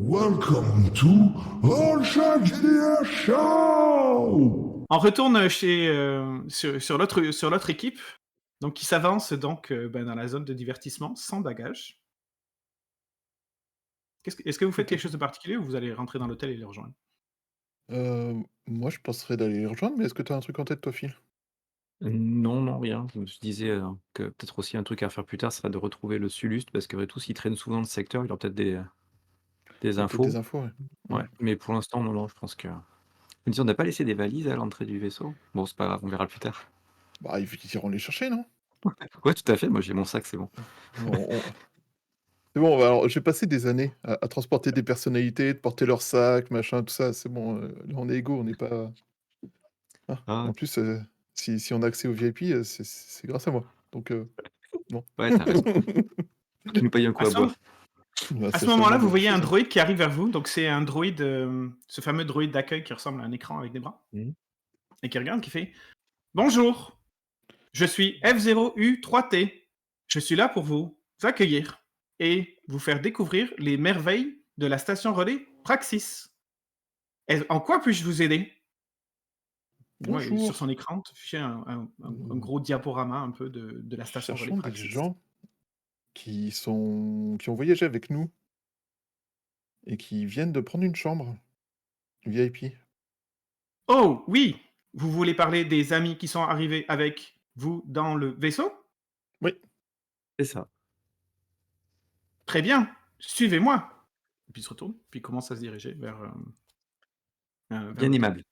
Welcome to All Shark GDR Show! On retourne sur l'autre équipe, donc qui s'avance donc dans la zone de divertissement sans bagages. Est-ce que vous faites OK. quelque chose de particulier ou vous allez rentrer dans l'hôtel et les rejoindre? Moi, je penserais d'aller les rejoindre, mais est-ce que tu as un truc en tête, toi, Phil? Non, non, rien. Je me disais, que peut-être aussi un truc à faire plus tard serait de retrouver le Suluste parce qu'après tout, s'il traîne souvent dans le secteur, il aura peut-être des Tu peut-être des infos. infos, ouais. Ouais, mais pour l'instant, non, non, je pense que me dis: «On n'a pas laissé des valises à l'entrée du vaisseau?» Bon, c'est pas grave, on verra plus tard. Bah, ils iront les chercher, non? Ouais, tout à fait, moi j'ai mon sac, c'est bon. On c'est bon, alors, j'ai passé des années à transporter des personnalités, de porter leurs sacs, machin, tout ça, c'est bon, là, on est égaux, on n'est pas hein? Ah, En plus, si on a accès au VIP, c'est grâce à moi, donc bon. ouais, tu raison. Tu nous payes un coup À à ce, boire. Bah, à ce c'est moment-là, seulement vous des voyez un choses, hein. droïde qui arrive vers vous. Donc c'est un droïde, ce fameux droïde d'accueil qui ressemble à un écran avec des bras Mmh. et qui regarde, qui fait «Bonjour, je suis F0U3T. Je suis là pour vous accueillir et vous faire découvrir les merveilles de la station relais Praxis. En quoi puis-je vous aider?» Et moi, sur «Bonjour, son écran, tu affichait un nous gros diaporama un peu de la station relais cherchons des Praxis. gens qui ont voyagé avec nous et qui viennent de prendre une chambre VIP». Oh oui, vous voulez parler des amis qui sont arrivés avec vous dans le vaisseau? Oui. C'est ça. Très bien, suivez-moi. Et puis il se retourne, puis il commence à se diriger vers Bien l'hôtel. aimable.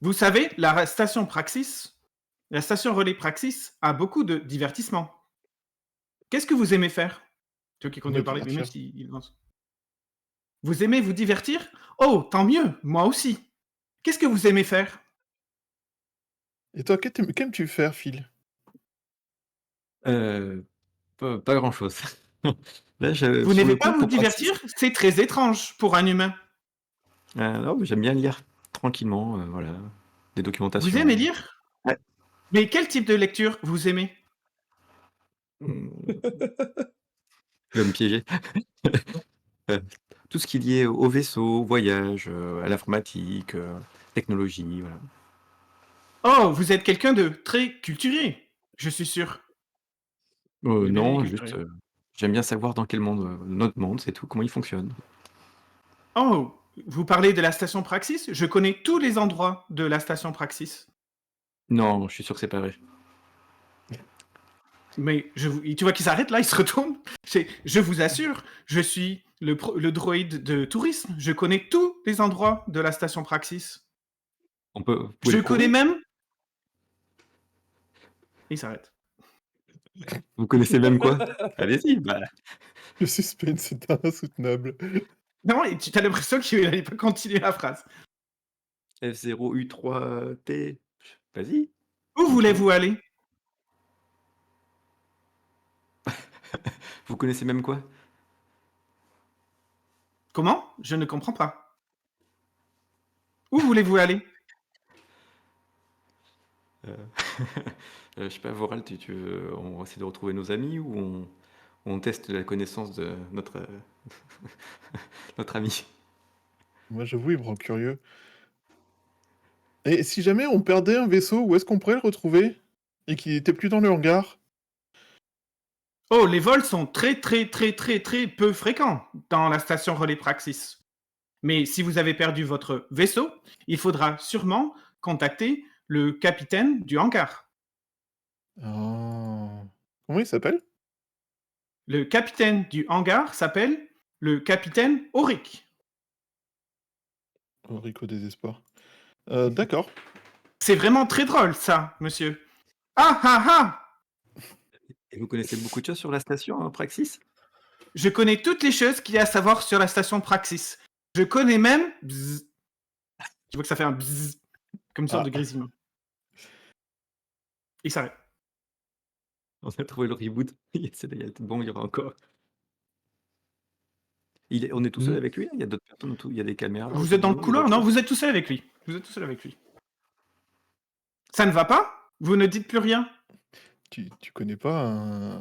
Vous savez, la station relais Praxis a beaucoup de divertissement. Qu'est-ce que vous aimez faire? Tu vois qu'il continue Me à parler, mais même divertir. s'il lance. Vous aimez vous divertir? Oh, tant mieux, moi aussi. Qu'est-ce que vous aimez faire? Et toi, qu'aimes-tu faire, Phil? Pas grand-chose. Là, je Vous sur n'aimez le pas coup, vous pour Praxis, divertir? C'est très étrange pour un humain. non, mais j'aime bien lire tranquillement, voilà, des Vous aimez documentations. lire? Ouais. Mais quel type de lecture vous aimez? Mmh, tu vas me piéger. Heu, tout ce qui est lié au vaisseau, au voyage, à l'informatique, technologie, voilà. Oh, vous êtes quelqu'un de très culturé, je suis sûr. Vous êtes bien Non, juste, culturé. j'aime bien savoir dans quel monde, notre monde, c'est tout, comment il fonctionne. Oh, vous parlez de la station Praxis? Je connais tous les endroits de la station Praxis. Non, je suis sûr que c'est pas vrai. Mais tu vois qu'il s'arrête là, il se retourne. Je vous assure, je suis le droïde de tourisme. Je connais tous les endroits de la station Praxis. Vous pouvez Je le connais prouver? même. Et il s'arrête. Vous connaissez même quoi? Allez-y, bah, Le suspense est insoutenable. Non, et tu as l'impression qu'il n'allait pas continuer la phrase. F0U3T, vas-y, Où continue. voulez-vous aller? Vous connaissez même quoi? Comment? Je ne comprends pas. Où voulez-vous aller? Heu, je sais pas, Voral, tu veux on essaie de retrouver nos amis ou on teste la connaissance de notre, notre ami? Moi, j'avoue, il me rend curieux. Et si jamais on perdait un vaisseau, où est-ce qu'on pourrait le retrouver? Et qu'il était plus dans le hangar? Oh, les vols sont très, très, très, très, très peu fréquents dans la station relais Praxis. Mais si vous avez perdu votre vaisseau, il faudra sûrement contacter le capitaine du hangar. Ah. Comment il s'appelle? Le capitaine du hangar s'appelle le capitaine Auric. Enrico Désespoir. D'accord. C'est vraiment très drôle, ça, monsieur. Ah ah ah! Et vous connaissez beaucoup de choses sur la station, Praxis? Je connais toutes les choses qu'il y a à savoir sur la station Praxis. Je connais même. Bzzz. Tu vois que ça fait un bzzz, comme une sorte Ah, de grésillement. Il s'arrête. On a trouvé le reboot. Bon, il y aura encore. On est tout seul mmh. avec lui? Il y a d'autres personnes autour? Il y a des caméras Vous autour êtes de dans le nous? Il y a couloir? d'autres Non, choses? vous êtes tout seul avec lui. Vous êtes tout seul avec lui. Ça ne va pas? Vous ne dites plus rien? Tu connais pas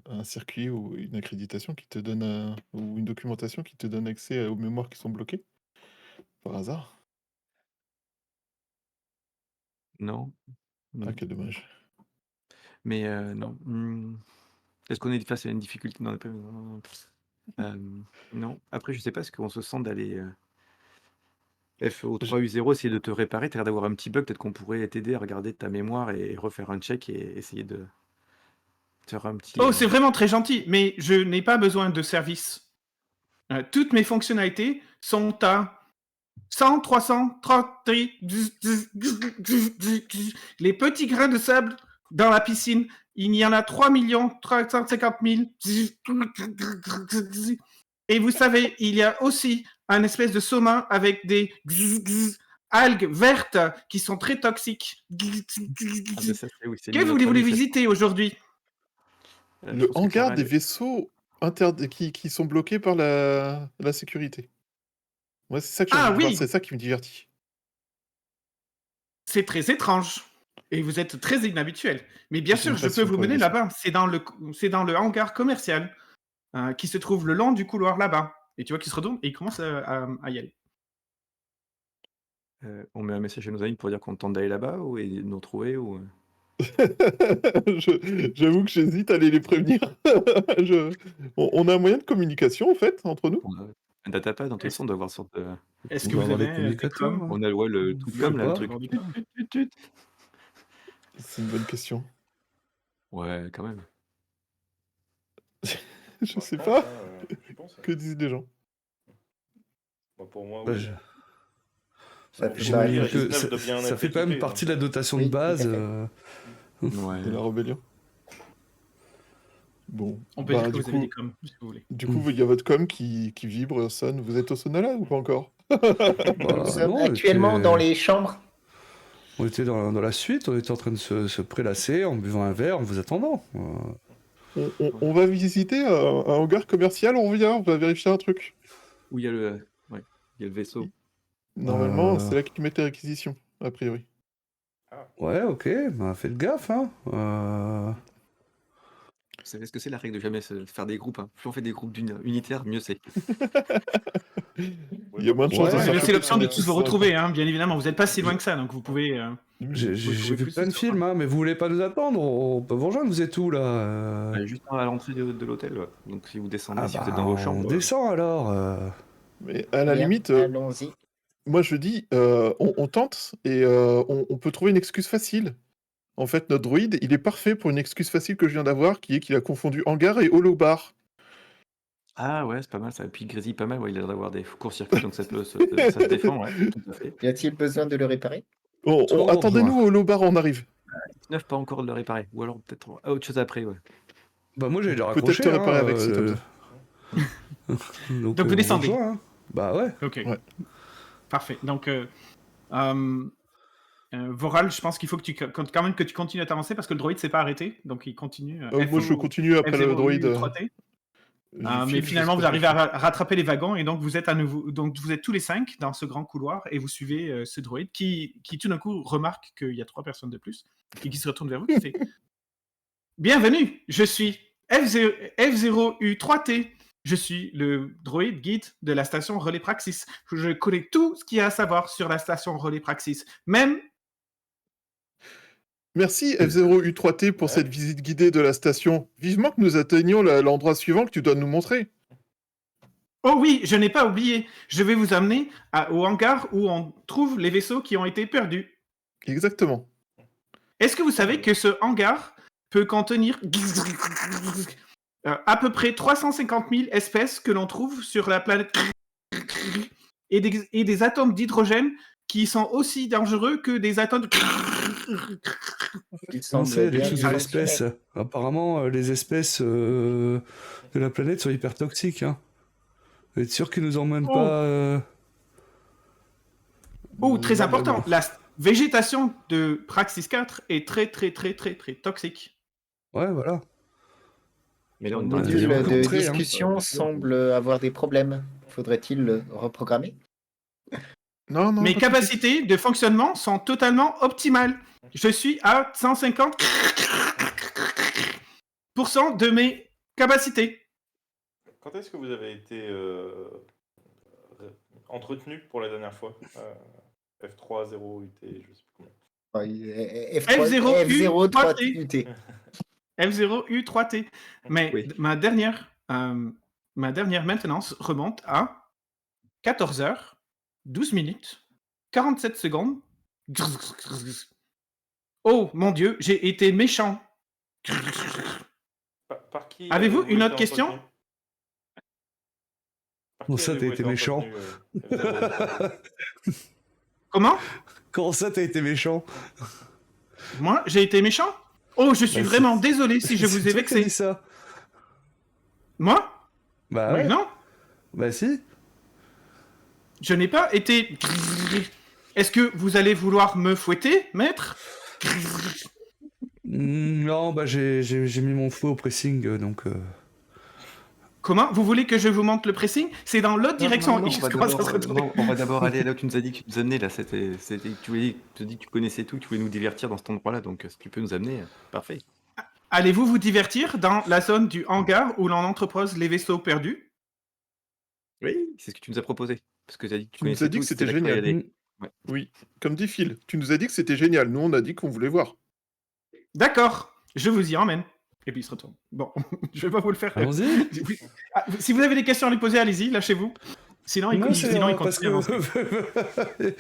un circuit ou une accréditation qui te donne ou une documentation qui te donne accès aux mémoires qui sont bloquées par hasard? Non. Ah, Non. quel dommage. Mais non. Est-ce qu'on est face à une difficulté? Non, non. Après, je sais pas, est-ce qu'on se sent d'aller Je- FO3U0, essayer de te réparer? T'as l'air d'avoir un petit bug, peut-être qu'on pourrait t'aider à regarder ta mémoire et refaire un check et essayer de faire un petit. Oh, c'est vraiment très gentil, mais je n'ai pas besoin de service. Toutes mes fonctionnalités sont à 100, 300, 30, les petits grains de sable dans la piscine. Il y en a 3 350 000. Et vous savez, il y a aussi un espèce de saumon avec des algues vertes qui sont très toxiques. Ah, mais ça, oui, c'est Que nous, notre voulez-vous ami, ça. visiter aujourd'hui? Je Le pense que hangar Clara, des vaisseaux qui sont bloqués par la sécurité. Moi, c'est ça que j'ai Ah envie de voir, oui, c'est ça qui me divertit. c'est très étrange. Et vous êtes très inhabituel. Mais bien J'ai sûr, une je peux passion vous pour les mener vaisseaux. là-bas. C'est dans le hangar commercial qui se trouve le long du couloir là-bas. Et tu vois qu'il se retourne et il commence à y aller. on met un message à nos amis pour dire qu'on tente d'aller là-bas ou et de nous retrouver ou. J'avoue que j'hésite à aller les prévenir. On a un moyen de communication, en fait, entre nous? On a un datapad, dans tous les Est-ce sens, on doit avoir une sorte de. est-ce On que doit vous avoir des avez communicateurs, com? hein. On a ouais, le tout Je comme sais là, le pas. truc. Tut. Tut. C'est une bonne question. Ouais, quand même. Je sais pense, pas. hein, je pense, hein. Que disent les gens? Bah, pour moi, Bah, oui. je- Ça Ouais, fait J'imagine partie que 19 de bien ça être fait quand même équipé, partie hein. de la dotation Oui, de base. tout à fait. Ouais. De la rébellion. Bon. On peut Bah, dire que du vous avez coup, des com, si vous voulez. du coup, il y a votre com qui vibre, sonne. Vous êtes au sauna là ou pas encore? Nous Bah, sommes non, actuellement dans les chambres. on était dans la suite, on était en train de se prélasser en buvant un verre, en vous attendant. On va visiter un hangar commercial, on revient, on va vérifier un truc. Où il y a le. Ouais, il y a le vaisseau. Normalement, Euh. c'est là qu'ils mettent les réquisitions, a priori. Ouais, ok, bah faites gaffe, hein. Vous savez ce que c'est la règle de jamais faire des groupes, hein. Plus on fait des groupes unitaires, mieux c'est. Il y a moins de chances de Ouais, Vous se avez faire laissé l'option de choper tous vous retrouver, hein, bien évidemment. Vous n'êtes pas si loin que ça, donc vous pouvez. J'ai trouvez vu plus plein de sur films, hein, mais vous voulez pas nous attendre, on peut vous rejoindre, vous êtes où là Juste à l'entrée de l'hôtel, ouais. Donc si vous descendez, Ah si vous bah, êtes dans vos on chambres. descend alors. Mais à la Bien, limite, allons-y. moi je dis, on tente et on peut trouver une excuse facile. En fait, notre droïde, il est parfait pour une excuse facile que je viens d'avoir, qui est qu'il a confondu hangar et holobar. Ah ouais, c'est pas mal ça. Et puis il grésille pas mal, ouais, il a l'air d'avoir des courts-circuits, donc ça se défend, ouais, tout à fait. Y a-t-il besoin de le réparer? Trop Attendez-nous besoin. au holobar, on arrive. 19, pas encore de le réparer. Ou alors peut-être autre chose après, ouais. Bah moi j'ai déjà Peut-être raccroché. te réparer hein, avec si t'as besoin. Donc vous on descendez. rejoint, hein. Bah ouais. Ok. Ouais. Parfait. Donc, Voral, je pense qu'il faut que quand même que tu continues à t'avancer parce que le droïde s'est pas arrêté, donc il continue. Moi je continue après le droïde. F0U3T. Je Mais file finalement, vous jusqu'à- arrivez à rattraper les wagons et donc vous êtes à nouveau, donc vous êtes tous les 5 dans ce grand couloir et vous suivez ce droïde qui tout d'un coup remarque qu'il y a 3 personnes de plus et qui se retourne vers vous qui fait Bienvenue, je suis F0U3T. Je suis le droïde guide de la station Relais Praxis. Je connais tout ce qu'il y a à savoir sur la station Relais Praxis, même. Merci F0U3T pour cette visite guidée de la station. Vivement que nous atteignions l'endroit suivant que tu dois nous montrer. Oh oui, je n'ai pas oublié. Je vais vous amener au hangar où on trouve les vaisseaux qui ont été perdus. Exactement. Est-ce que vous savez que ce hangar peut contenir à peu près 350 000 espèces que l'on trouve sur la planète et des atomes d'hydrogène qui sont aussi dangereux que des atomes de... Il On semble sait des bien trucs de fonctionner. l'espèce. Apparemment, les espèces de la planète sont hyper toxiques. Hein. Vous êtes sûr qu'ils nous emmènent Oh. pas Oh, très Non, important. non. La végétation de Praxis 4 est très toxique. Ouais, voilà. Mais là, on Le est dans module module de rencontré, hein. discussion semble avoir des problèmes. Faudrait-il le reprogrammer? Non, Mes pas capacités de fonctionnement sont totalement optimales. Je suis à 150% de mes capacité. Quand est-ce que vous avez été entretenu pour la dernière fois F3, 0, UT, je sais plus combien. F0, F0, 3 3T. UT. F0, U3T. Mais Oui. ma dernière maintenance remonte à 14h, 12 minutes, 47 secondes. Oh mon Dieu, j'ai été méchant. Par qui Avez-vous une été autre question? entretenu Par Bon, qui ça, t'as avez-vous été été méchant. entretenu, F0, U3T Comment? Comment ça, t'as été méchant? Moi, j'ai été méchant? Oh, je suis Bah, vraiment c'est- désolé si je c'est vous ai toi qui as vexé. dit ça. Moi? Bah Mais ouais. non, Bah si. je n'ai pas été... Est-ce que vous allez vouloir me fouetter, maître? Non, bah j'ai mis mon fouet au pressing, donc... Comment? Vous voulez que je vous montre le pressing? C'est dans l'autre direction. Non, Il commence à se retourner. on va d'abord aller là où tu nous as dit que tu nous amenais là. Tu as dit que tu connaissais tout, que tu voulais nous divertir dans cet endroit-là, donc si tu peux nous amener, parfait. Allez-vous vous divertir dans la zone du hangar où l'on entrepose les vaisseaux perdus? Oui, c'est ce que tu nous as proposé. Parce que tu as dit que tu Tu nous connaissais as dit tout, que c'était là qu'il fallait génial. aller. Mm. Oui, comme dit Phil, tu nous as dit que c'était génial. Nous, on a dit qu'on voulait voir. D'accord, je vous y emmène. Et puis il se retourne. Bon, je vais pas vous le faire. Allons-y. Si vous avez des questions à lui poser, allez-y, lâchez-vous. Sinon, Non, c'est sinon il parce continue à avancer. que...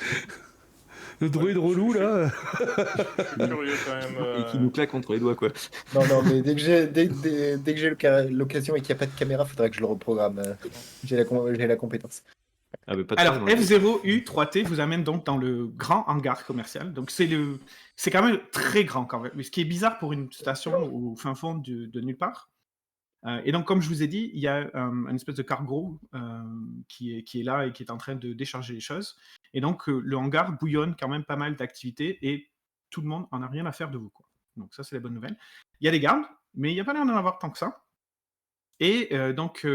Le druide relou, là... Je suis curieux quand même. Et qui nous claque entre les doigts, quoi. Non, mais dès que j'ai l'occasion et qu'il n'y a pas de caméra, faudrait que je le reprogramme. J'ai la compétence. Ah, mais pas de Alors, problème, F0U3T vous amène donc dans le grand hangar commercial. Donc, c'est quand même très grand, quand même. Mais ce qui est bizarre pour une station au fin fond de nulle part. Et donc, comme je vous ai dit, il y a une espèce de cargo qui est là et qui est en train de décharger les choses. Et donc, le hangar bouillonne quand même pas mal d'activités et tout le monde en a rien à faire de vous, quoi. Donc, ça, c'est la bonne nouvelle. Il y a des gardes, mais il n'y a pas l'air d'en avoir tant que ça. Et donc,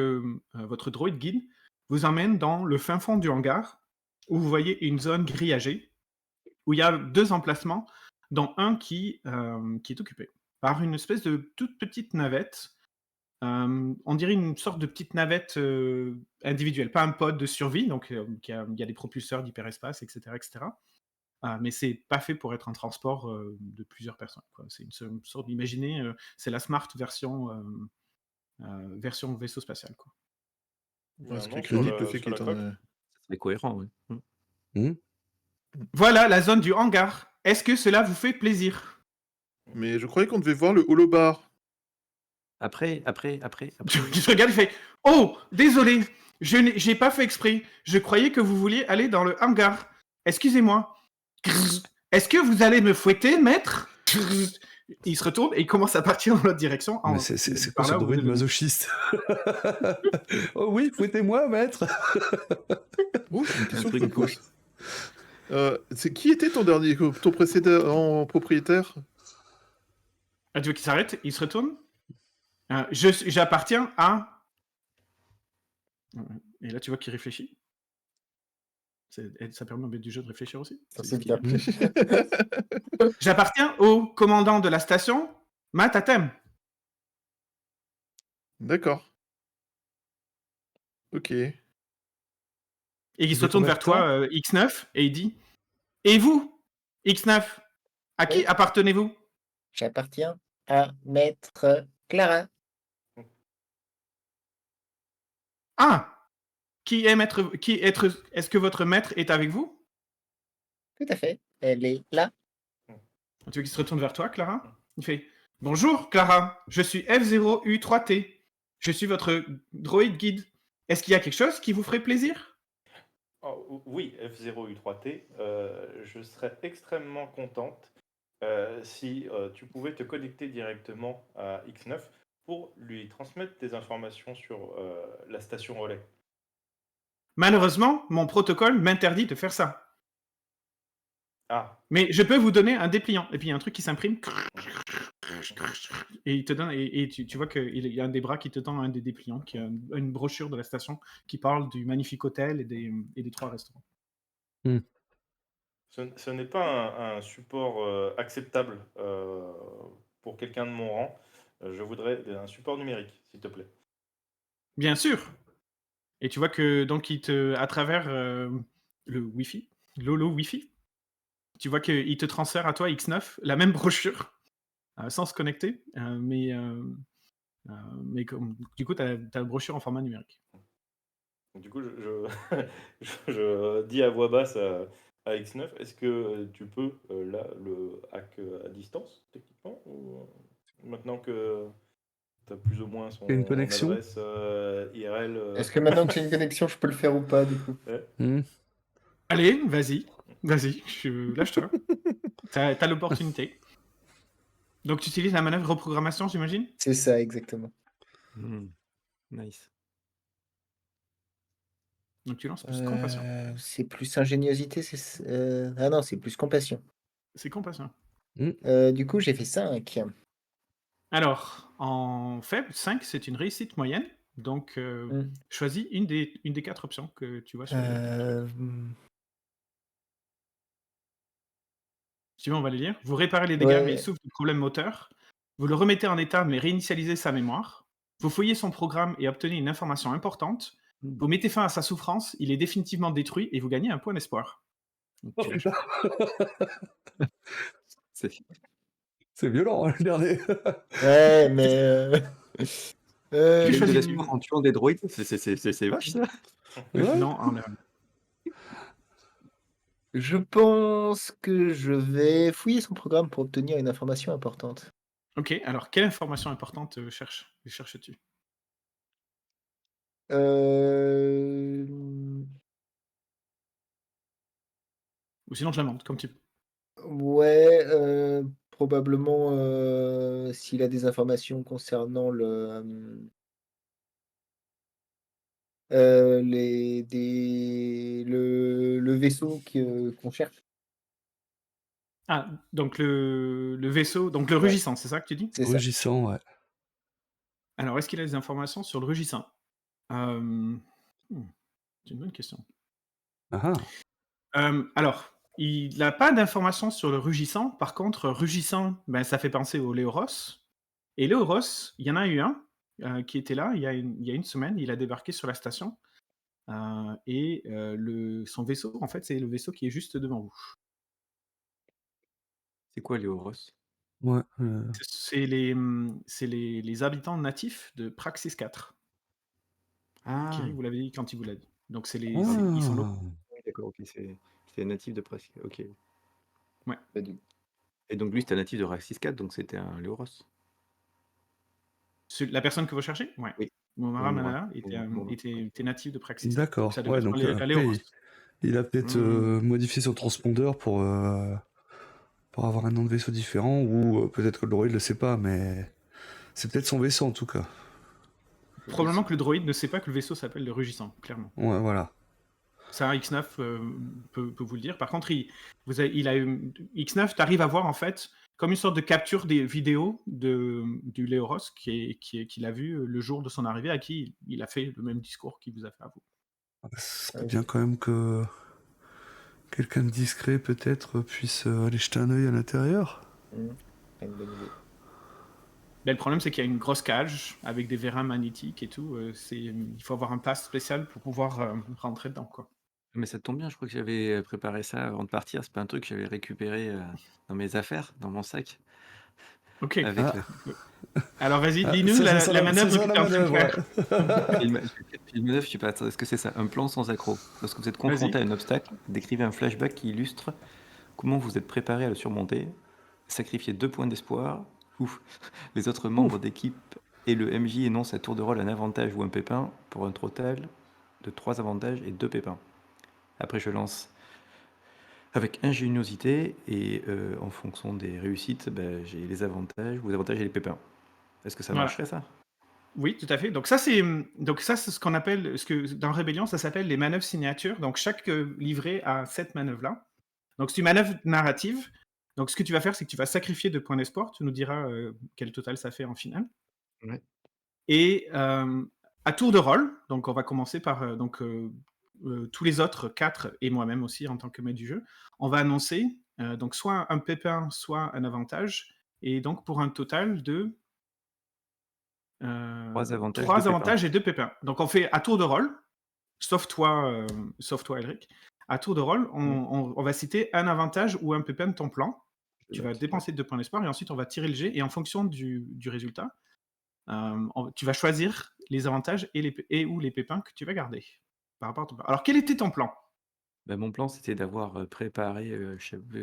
votre droïde guide vous emmène dans le fin fond du hangar où vous voyez une zone grillagée où il y a 2 emplacements, dont un qui est occupé par une espèce de toute petite navette. On dirait une sorte de petite navette individuelle, pas un pod de survie, donc il y a des propulseurs d'hyperespace, etc. etc. Mais c'est pas fait pour être un transport de plusieurs personnes, quoi. C'est une sorte d'imaginez, c'est la smart version vaisseau spatial, quoi. Il y a un Ce qui nom est sur crédible, le le- fait sur qu'il la est en... coque. C'est cohérent, oui. Voilà la zone du hangar. Est-ce que cela vous fait plaisir? Mais je croyais qu'on devait voir le holobar. Après. Il se regarde, il fait « Oh, désolé, j'ai pas fait exprès. Je croyais que vous vouliez aller dans le hangar. Excusez-moi. Est-ce que vous allez me fouetter, maître ?» Il se retourne et il commence à partir dans l'autre direction. Mais c'est quoi par ce là où druide vous devez- masochiste? Oh oui, fouettez-moi, maître. Oh, c'est une question truc que je me pose. C'est qui était ton précédent propriétaire? Ah, tu veux qu'il s'arrête? Il se retourne. J'appartiens à... Et là, tu vois qu'il réfléchit. Ça permet au but du jeu de réfléchir aussi. Ça, C'est c'est ce qu'il bien. dit. J'appartiens au commandant de la station, Matatem. D'accord. Ok. Et il se De retourne combien vers de toi, X9, et il dit « Et vous, X9, à qui Oui. appartenez-vous » J'appartiens à Maître Clara. Ah, est-ce que votre maître est avec vous? Tout à fait. Elle est là. Tu veux qu'il se retourne vers toi, Clara? Il fait « Bonjour, Clara, je suis F0U3T. Je suis votre droïde guide. Est-ce qu'il y a quelque chose qui vous ferait plaisir ?» Oh, oui, F0U3T, je serais extrêmement contente si tu pouvais te connecter directement à X9 pour lui transmettre des informations sur la station relais. Malheureusement, mon protocole m'interdit de faire ça. Ah, Mais je peux vous donner un dépliant. Et puis il y a un truc qui s'imprime. Et il te donne, et tu vois qu'il y a un des bras qui te tend un des dépliants, qui a une brochure de la station qui parle du magnifique hôtel et des 3 restaurants. ce n'est pas un support acceptable pour quelqu'un de mon rang. Je voudrais un support numérique, s'il te plaît. Bien sûr. Et tu vois que donc à travers le Wi-Fi, l'holo Wi-Fi, tu vois qu'il te transfère à toi X9 la même brochure sans se connecter, mais du coup, tu as la brochure en format numérique. Donc, du coup, je dis à voix basse à X9, est-ce que tu peux là le hack à distance, techniquement, ou maintenant que tu as plus ou moins Il y a une son connexion. adresse IRL Est-ce que maintenant que j'ai une connexion, je peux le faire ou pas, du coup? Hmm. Allez, vas-y, lâche-toi. T'as l'opportunité. Donc, tu utilises la manœuvre reprogrammation, j'imagine? C'est ça, exactement. Nice. Donc, tu lances plus compassion. C'est plus ingéniosité, ah non, c'est plus compassion. C'est compassion. Du coup, j'ai fait 5. Alors, en faible, 5, c'est une réussite moyenne. Donc, choisis une des 4 options que tu vois sur le... Si tu veux, on va les lire. Vous réparez les dégâts, Ouais. mais il souffre de problèmes moteurs. Vous le remettez en état, mais réinitialisez sa mémoire. Vous fouillez son programme et obtenez une information importante. Vous mettez fin à sa souffrance, il est définitivement détruit et vous gagnez un point d'espoir. Donc, tu lâches. C'est violent, hein, le dernier. Ouais, mais. Tu Tu gagnes de choisis l'espoir en tuant des droïdes, c'est vache ça. Ouais. Non, Je pense que je vais fouiller son programme pour obtenir une information importante. Ok, alors quelle information importante cherches-tu? Ou sinon, je la monte, comme tu veux. Ouais, probablement s'il a des informations concernant le vaisseau qu'on cherche. Ah, donc le vaisseau, donc le Ouais. rugissant, c'est ça que tu dis? C'est ça. Rugissant, ouais. Alors, est-ce qu'il a des informations sur le rugissant? C'est une bonne question. Ah Alors, il n'a pas d'informations sur le rugissant. Par contre, rugissant, ben, ça fait penser au Léoros. Et Léoros, il y en a eu un qui était là il y a une semaine. Il a débarqué sur la station. Son vaisseau, en fait, c'est le vaisseau qui est juste devant vous. C'est quoi les Horos? ouais. C'est les habitants natifs de Praxis 4. Ah, Kiri vous l'avez dit quand il vous l'a dit. Donc, ils sont locaux. oui, d'accord, ok, c'est natif de presque. Ok. Pas du- Et donc lui, c'était un natif de Raxis 4, donc c'était un Léoros. La personne que vous cherchez? Ouais. Oui. Momara Momara. Manara était natif de Praxis 4. D'accord. Ça devait Ouais, être donc à après, Léoros. il a peut-être modifié son transpondeur pour avoir un nom de vaisseau différent, ou peut-être que le droïde le sait pas, mais c'est peut-être son vaisseau en tout cas. Probablement que le droïde ne sait pas que le vaisseau s'appelle le Rugissant, clairement. Ouais, voilà. Ça, X9 peut vous le dire. Par contre, X9, tu arrives à voir en fait comme une sorte de capture des vidéos du Léoros qu'il a vu le jour de son arrivée, à qui il a fait le même discours qu'il vous a fait à vous. Ce serait bien quand même que quelqu'un de discret peut-être puisse aller jeter un œil à l'intérieur. Une bonne idée. Ben, le problème, c'est qu'il y a une grosse cage avec des vérins magnétiques et tout. Il faut avoir un pass spécial pour pouvoir rentrer dedans, quoi. Mais ça tombe bien, je crois que j'avais préparé ça avant de partir. C'est pas un truc que j'avais récupéré dans mes affaires, dans mon sac. Ok. Avec Alors vas-y, Ah, dis-nous la manœuvre que tu es en train de faire. une manœuvre, je sais pas, est-ce que c'est ça? Un plan sans accroc. Lorsque vous êtes confronté Vas-y. à un obstacle, décrivez un flashback qui illustre comment vous êtes préparé à le surmonter. Sacrifiez 2 points d'espoir. Ouf. Les autres membres d'équipe et le MJ énoncent à tour de rôle un avantage ou un pépin pour un total de 3 avantages et 2 pépins. Après, je lance avec ingéniosité et en fonction des réussites, j'ai les avantages et les pépins. Est-ce que ça Voilà. marcherait ça? Oui, tout à fait. Donc ça, c'est ce qu'on appelle, dans Rébellion, ça s'appelle les manœuvres signatures. Donc chaque livret a cette manœuvre-là. Donc c'est une manœuvre narrative. Donc ce que tu vas faire, c'est que tu vas sacrifier 2 points d'espoir. Tu nous diras quel total ça fait en finale. Ouais. Et à tour de rôle, donc on va commencer par tous les autres 4 et moi-même aussi en tant que maître du jeu, on va annoncer donc soit un pépin, soit un avantage, et donc pour un total de Trois avantages, trois deux pépins. avantages et 2 pépins. Donc on fait à tour de rôle, sauf toi, Elric. À tour de rôle, on va citer un avantage ou un pépin de ton plan. Tu vas dépenser 2 points d'espoir et ensuite on va tirer le jet. Et en fonction du résultat, tu vas choisir les avantages et ou les pépins que tu vas garder par rapport à ton plan. Alors quel était ton plan? Mon plan, c'était d'avoir préparé,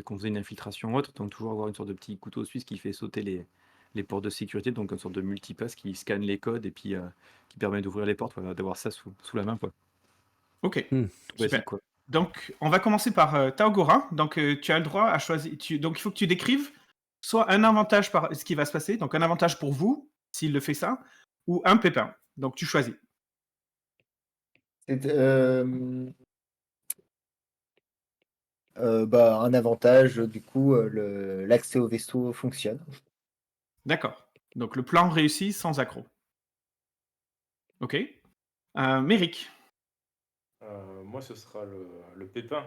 qu'on faisait une infiltration autre, donc toujours avoir une sorte de petit couteau suisse qui fait sauter les portes de sécurité, donc une sorte de multipass qui scanne les codes et puis qui permet d'ouvrir les portes, voilà, d'avoir ça sous la main, quoi. Ok, Tout super. basique, quoi. Donc on va commencer par Taogora. Donc tu as le droit à choisir. Donc il faut que tu décrives soit un avantage par ce qui va se passer, donc un avantage pour vous, s'il le fait ça, ou un pépin. Donc tu choisis. C'est, un avantage, du coup, l'accès au vaisseau fonctionne. D'accord. Donc le plan réussi sans accroc. Ok. Méric. Moi, ce sera le pépin.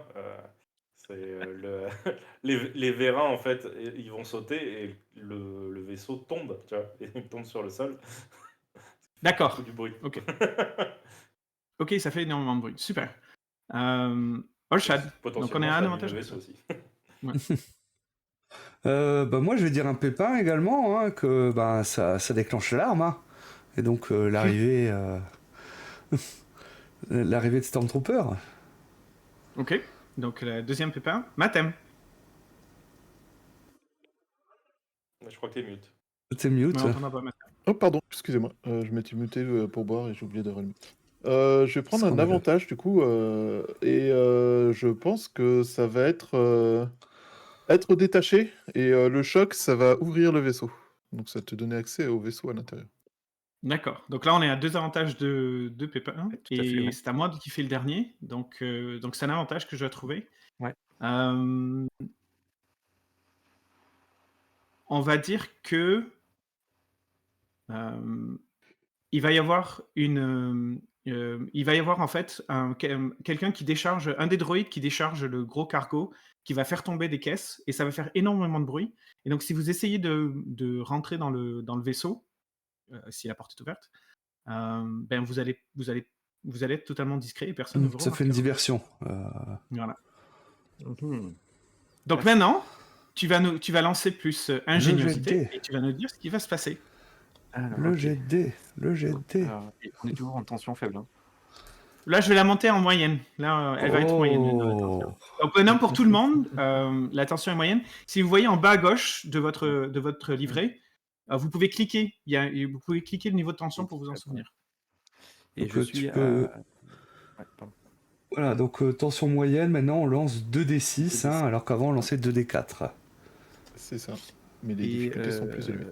Les vérins, en fait, ils vont sauter et le vaisseau tombe, tu vois, et il tombe sur le sol. D'accord. Beaucoup du bruit. Ok. Ok, ça fait énormément de bruit. Super. Olshad. Donc on est à un Potentiellement, ça abîme avantage. le vaisseau aussi. Moi, je vais dire un pépin également, hein, que ça déclenche l'alarme. Hein. Et donc, l'arrivée l'arrivée de Stormtrooper. Ok. Donc le deuxième pépin, Mathem. Je crois que t'es mute. T'es mute. Mais on t'entend pas, Mathem. Oh, pardon, excusez-moi, je m'étais muté pour boire et j'ai oublié de rallumer. Je vais prendre un Scandaleux. avantage du coup, et je pense que ça va être détaché et le choc, ça va ouvrir le vaisseau. Donc ça va te donner accès au vaisseau à l'intérieur. D'accord. Donc là, on est à 2 avantages de pépins. Ouais, tout à fait, Et ouais. c'est à moi qui fait le dernier. Donc c'est un avantage que je dois trouver. Ouais. On va dire que il va y avoir en fait quelqu'un qui décharge, un des droïdes qui décharge le gros cargo, qui va faire tomber des caisses et ça va faire énormément de bruit. Et donc, si vous essayez de rentrer dans le vaisseau, si la porte est ouverte, vous allez être totalement discret et personne ne vous Ça fait une remarquera. diversion. Voilà. Mhm. Donc Merci. maintenant, tu vas lancer plus ingéniosité jet de dés. et tu vas nous dire ce qui va se passer. Alors, Le ok. jet de dés. Le jet de dés. Alors, et on est toujours en tension faible. Hein. Là, je vais la monter en moyenne. Là, elle va être moyenne. Oh. Donc maintenant, pour tout le monde, la tension est moyenne. Si vous voyez en bas à gauche de votre livret, vous pouvez cliquer. Vous pouvez cliquer le niveau de tension pour vous en souvenir. Et Donc, je tu suis peux- à... Ouais, pardon. Voilà, donc tension moyenne, maintenant on lance 2d6, hein, alors qu'avant on lançait 2d4. C'est ça. Mais les Et difficultés sont plus élevées.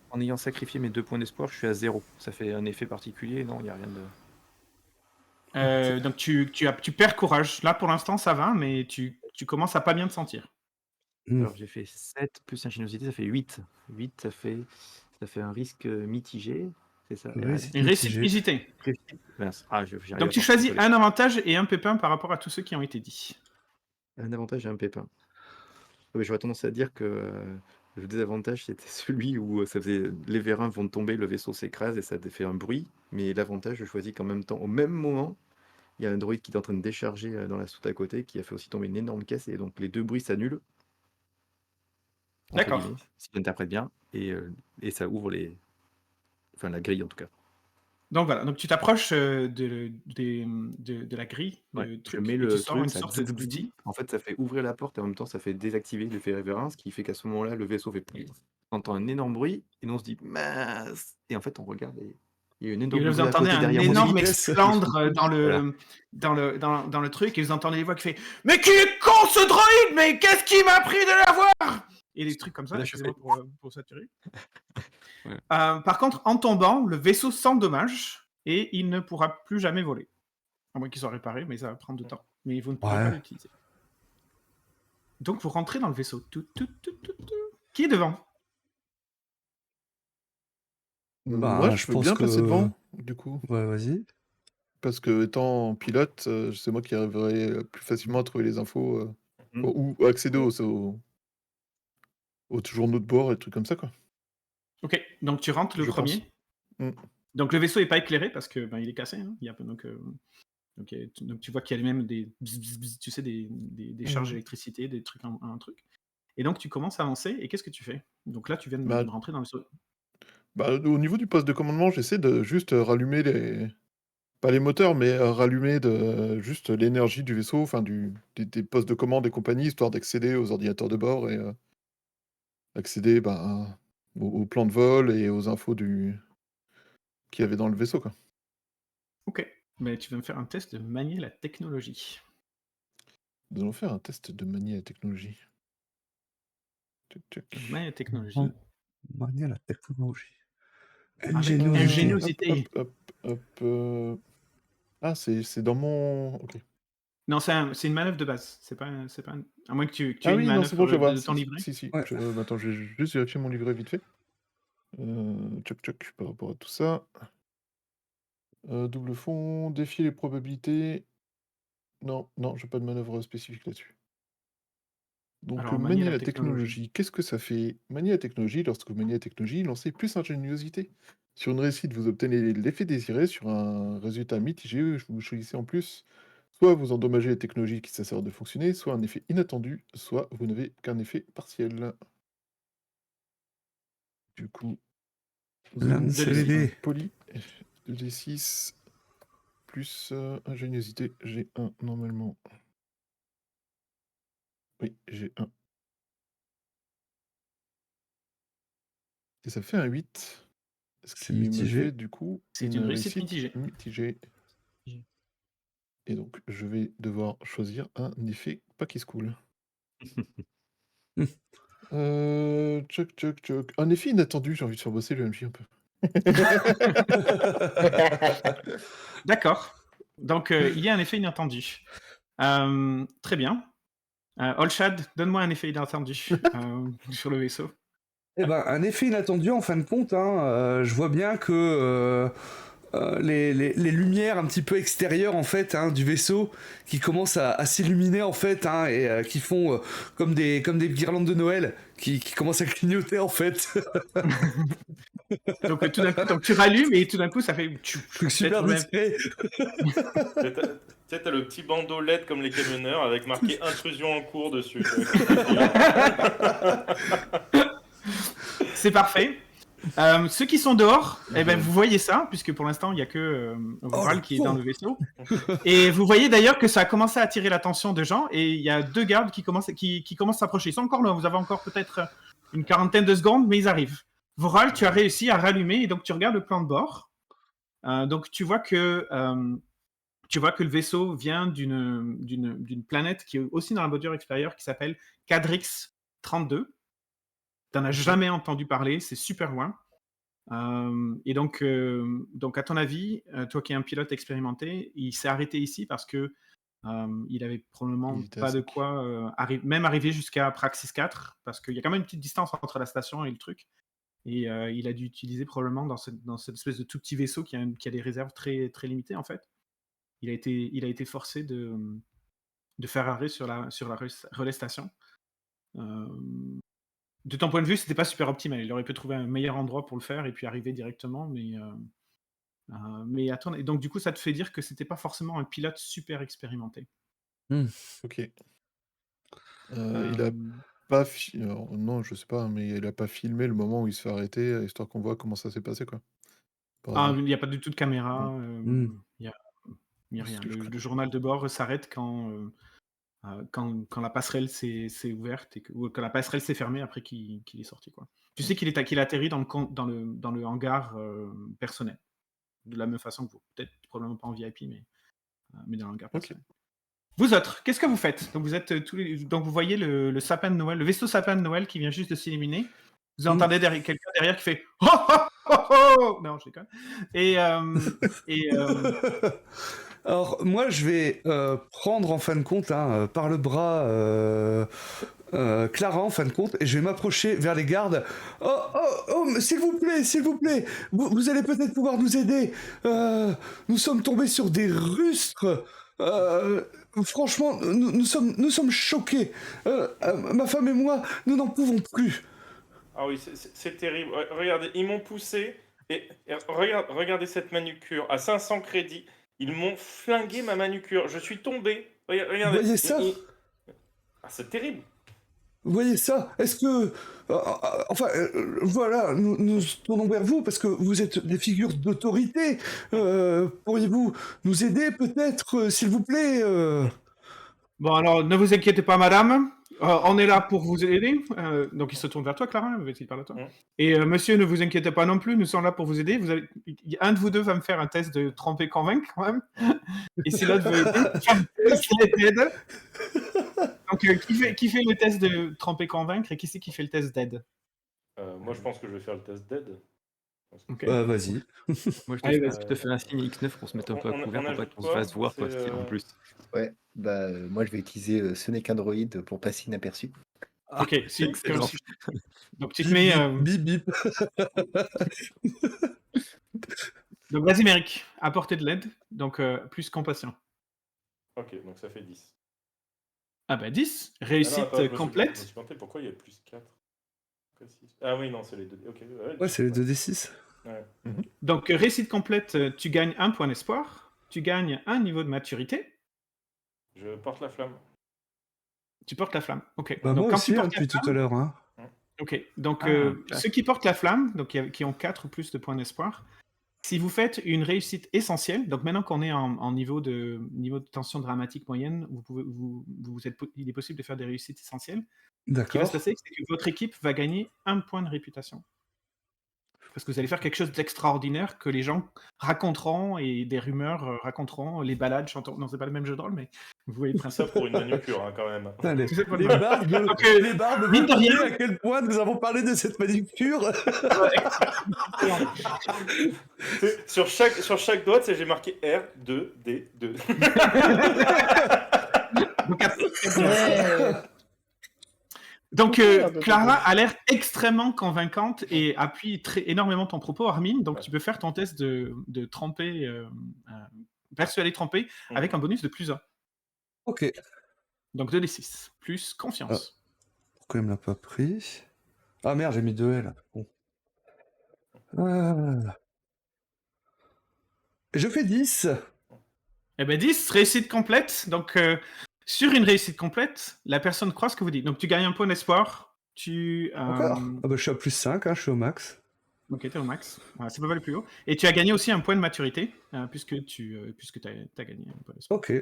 en ayant sacrifié mes 2 points d'espoir, je suis à 0. Ça fait un effet particulier? Non, il n'y a rien de... Donc tu perds courage. Là, pour l'instant, ça va, mais tu commences à pas bien te sentir. Alors j'ai fait 7 plus ingéniosité, ça fait 8. 8, ça fait un risque mitigé, c'est ça? Oui, RL? c'est Une réussite mitigé. hésitée. Mince. Ah, j'arrive Donc à tu voir choisis ce que un avantage et un pépin par rapport à tous ceux qui ont été dits. un avantage et un pépin. Ouais, j'aurais tendance à dire que le désavantage, c'était celui où ça faisait les vérins vont tomber, le vaisseau s'écrase et ça fait un bruit. Mais l'avantage, je choisis qu'en même temps, au même moment, il y a un droïde qui est en train de décharger dans la soute à côté, qui a fait aussi tomber une énorme caisse, et donc les deux bruits s'annulent. Entre D'accord. guillemets, si j'interprète bien, et ça ouvre la grille en tout cas. Donc voilà, donc tu t'approches de la grille Ouais, de je truc mets et tu le sors truc, une ça sorte d'outil. en fait, ça fait ouvrir la porte et en même temps, ça fait désactiver l'effet révérence, ce qui fait qu'à ce moment-là, le vaisseau fait on entend un énorme bruit et on se dit mince. Et en fait, on regarde et il y a une Et énorme là, vous bruit à entendez côté un derrière moi. énorme vitesse. esclandre dans le truc et vous entendez les voix qui fait « Mais qui est con ce droïde? Mais qu'est-ce qui m'a pris de l'avoir ?» Et des trucs comme ça, Là, je excusez-moi fais- pour saturer. Ouais. Par contre, en tombant, le vaisseau s'endommage et il ne pourra plus jamais voler. À moins qu'il soit réparé, mais ça va prendre du temps. Mais vous ne pourrez Ouais. pas l'utiliser. Donc vous rentrez dans le vaisseau. Qui est devant? Moi, je je veux pense bien que- passer devant, du coup. Ouais, vas-y. Parce que étant pilote, c'est moi qui arriverai plus facilement à trouver les infos Mhm. ou accéder aux journaux de bord et trucs comme ça, quoi. Ok, donc tu rentres le Je pense. premier. Mm. Donc le vaisseau n'est pas éclairé parce que il est cassé. Hein. Il y a, donc tu vois qu'il y a même des, bzz, bzz, bzz, tu sais, des charges d'électricité, des trucs, un truc. Et donc tu commences à avancer. Et qu'est-ce que tu fais? Donc là, tu viens de Bah, rentrer dans le vaisseau. au niveau du poste de commandement, j'essaie de juste rallumer pas les moteurs, mais rallumer juste l'énergie du vaisseau, enfin des postes de commande et compagnie, histoire d'accéder aux ordinateurs de bord et accéder au plan de vol et aux infos qu'il y avait dans le vaisseau, quoi. Ok. Mais tu vas me faire un test de manier la technologie. Nous allons faire un test de manier la technologie. Tchac, tchac. Manier la technologie. Manier la technologie. Avec Ingéniosité. ingéniosité. Hop. Ah, c'est dans mon... Ok. Non, c'est une manœuvre de base. C'est pas à moins que tu aies Ah une oui, non, manœuvre c'est bon, je vois. de ton livret. Si. Ouais. Attends, je vais juste vérifier mon livret vite fait. Tchac, par rapport à tout ça. Double fond, défier les probabilités. Non, j'ai pas de manœuvre spécifique là-dessus. Donc, Alors, manier la technologie, qu'est-ce que ça fait? Manier la technologie, lorsque vous maniez la technologie, lancez plus ingéniosité. Sur une réussite, vous obtenez l'effet désiré. Sur un résultat mitigé, vous choisissez en plus. Soit vous endommagez la technologie qui s'assure de fonctionner, soit un effet inattendu, soit vous n'avez qu'un effet partiel. Du coup, nous avons Lancer les dés. poli, 2d6, plus ingéniosité, j'ai 1 normalement. Oui, j'ai 1. Et ça fait un 8. Ce C'est qui me mitigé. fait du coup C'est une réussite mitigée. mitigée. Et donc, je vais devoir choisir un effet pas qui se coule. Tchoc. Un effet inattendu, j'ai envie de faire bosser le MJ un peu. D'accord. Donc, il y a un effet inattendu. Très bien. Olshad, donne-moi un effet inattendu sur le vaisseau. Eh ben, un effet inattendu en fin de compte, je vois bien que les lumières un petit peu extérieures en fait du vaisseau qui commencent à s'illuminer en fait et qui font comme des guirlandes de Noël qui commencent à clignoter en fait. Donc tout d'un coup, donc, tu rallumes et tout d'un coup ça fait Truc super discret. Tu sais, t'as le petit bandeau LED comme les camionneurs avec marqué intrusion en cours dessus. C'est parfait. Ceux qui sont dehors, vous voyez ça, puisque pour l'instant il n'y a que Voral qui est dans le vaisseau. Et vous voyez d'ailleurs que ça a commencé à attirer l'attention de gens, et il y a 2 gardes qui commencent à s'approcher. Ils sont encore là, vous avez encore peut-être une quarantaine de secondes, mais ils arrivent. Voral, tu as réussi à rallumer, et donc tu regardes le plan de bord. Donc tu vois que le vaisseau vient d'une planète qui est aussi dans la bordure extérieure, qui s'appelle Cadrix 32. T'en as jamais entendu parler, c'est super loin. Et donc, à ton avis, toi qui es un pilote expérimenté, il s'est arrêté ici parce que il avait probablement Il était pas à de sec. quoi même arriver jusqu'à Praxis 4, parce qu'il y a quand même une petite distance entre la station et le truc. Et il a dû utiliser probablement dans cette espèce de tout petit vaisseau qui a des réserves très, très limitées en fait. Il a été forcé de faire arrêt sur la relais station. De ton point de vue, c'était pas super optimal. Il aurait pu trouver un meilleur endroit pour le faire et puis arriver directement, mais attends. Et donc du coup, ça te fait dire que c'était pas forcément un pilote super expérimenté. Ok. Il a pas... non, je sais pas, mais il a pas filmé le moment où il se fait arrêter, histoire qu'on voit comment ça s'est passé, quoi. Par hasard. Il n'y a pas du tout de caméra. Il y a rien. C'est ce que je Le crains. journal de bord s'arrête quand la passerelle s'est ouverte ou quand la passerelle s'est fermée après qu'il est sorti, quoi. Tu sais qu'il a atterri dans le hangar personnel, de la même façon que vous. Peut-être probablement pas en VIP, mais dans le hangar personnel. Vous autres, qu'est-ce que vous faites? Donc vous êtes donc vous voyez le sapin de Noël, le vaisseau sapin de Noël qui vient juste de s'illuminer. Vous entendez quelqu'un derrière qui fait oh, oh, oh, oh. Non, je déconne. Alors moi je vais prendre en fin de compte par le bras Clara en fin de compte et je vais m'approcher vers les gardes. Oh, s'il vous plaît, vous allez peut-être pouvoir nous aider. Nous sommes tombés sur des rustres. Franchement, nous sommes choqués. Ma femme et moi, nous n'en pouvons plus. Ah oui, c'est terrible. Regardez, ils m'ont poussé Et regardez cette manucure. À 500 crédits, ils m'ont flingué ma manucure. Je suis tombé. Regardez. Vous voyez ça? Ah, c'est terrible. Vous voyez ça? Est-ce que... voilà, nous nous tournons vers vous parce que vous êtes des figures d'autorité. Pourriez-vous nous aider peut-être, s'il vous plaît Bon, alors, ne vous inquiétez pas, madame. On est là pour vous aider. Donc, il se tourne vers toi, Clara. Il parle à toi. Et monsieur, ne vous inquiétez pas non plus. Nous sommes là pour vous aider. Un de vous deux va me faire un test de tromper convaincre, quand même. Et si l'autre veut aider, donc, qui fait le test de tromper convaincre et qui c'est qui fait le test d'aide? Moi, je pense que je vais faire le test d'aide. Ok. Vas-y. Moi, Allez, je te fais un signe X9 pour se mettre un peu à On- couvert on pour pas ajoute qu'on se quoi? fasse voir, quoi, C'est, en plus. Ouais, bah moi je vais utiliser ce n'est qu'un droïde pour passer inaperçu. Ok, si, excellent. donc tu te mets. Bip, bip. Donc vas-y, Méric, apporter de l'aide. Donc plus compassion. Ok, donc ça fait 10. Ah bah 10, Ah non, réussite attends, je me complète. suis planté. Pourquoi il y a plus 4? Ah oui, non, c'est les deux. Ok, Ouais, c'est les 2d6. Ouais. Donc réussite complète, tu gagnes un point d'espoir, tu gagnes un niveau de maturité, Je porte la flamme. tu portes la flamme. Ok. Bah, donc moi quand aussi, tu portes depuis la tout flamme, à l'heure. Hein. ok. Donc classe. ceux qui portent la flamme, donc qui ont 4 ou plus de points d'espoir, si vous faites une réussite essentielle, donc maintenant qu'on est en niveau de tension dramatique moyenne, il est possible de faire des réussites essentielles. Ce qui va D'accord. se passer, c'est que votre équipe va gagner un point de réputation. Parce que vous allez faire quelque chose d'extraordinaire que les gens raconteront et des rumeurs raconteront, les balades chanteront. Non, c'est pas le même jeu de rôle, mais vous voyez le Ça principe. pour une manucure, hein, quand même. Putain, les, Tout ça pour les le- bardes, Donc, les bardes, mine vous de rien- savez à quel point nous avons parlé de cette manucure. Sur chaque doigt, j'ai marqué R, 2, D, 2. Donc, Pourquoi, Clara a l'air extrêmement convaincante et appuie énormément ton propos, Armin. Donc, tu peux faire ton test de tremper, persuader tremper, avec un bonus de +1. Ok. Donc 2d6, plus confiance. Pourquoi il me l'a pas pris? Ah merde, j'ai mis 2 L. Bon. Ah. Je fais 10. Eh ben 10, réussite complète. Donc, sur une réussite complète, la personne croit ce que vous dites. Donc, tu gagnes un point d'espoir. Encore ah bah, je suis à plus 5, hein, je suis au max. Ok, t'es au max. Voilà, c'est pas mal le plus haut. Et tu as gagné aussi un point de maturité, puisque tu as gagné un point d'espoir. Ok.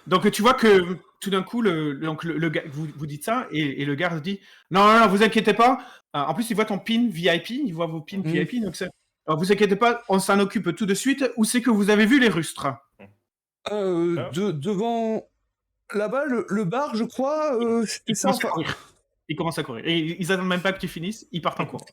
Donc, tu vois que tout d'un coup, le gars, vous dites ça, et le gars dit non, vous inquiétez pas. En plus, il voit ton pin VIP, il voit vos pins VIP. Donc, alors, vous inquiétez pas, on s'en occupe tout de suite. Où c'est que vous avez vu les rustres? Devant là-bas, le bar, je crois. C'était ça. Il commence à courir. Et ils attendent même pas que tu finisses, ils partent en courant.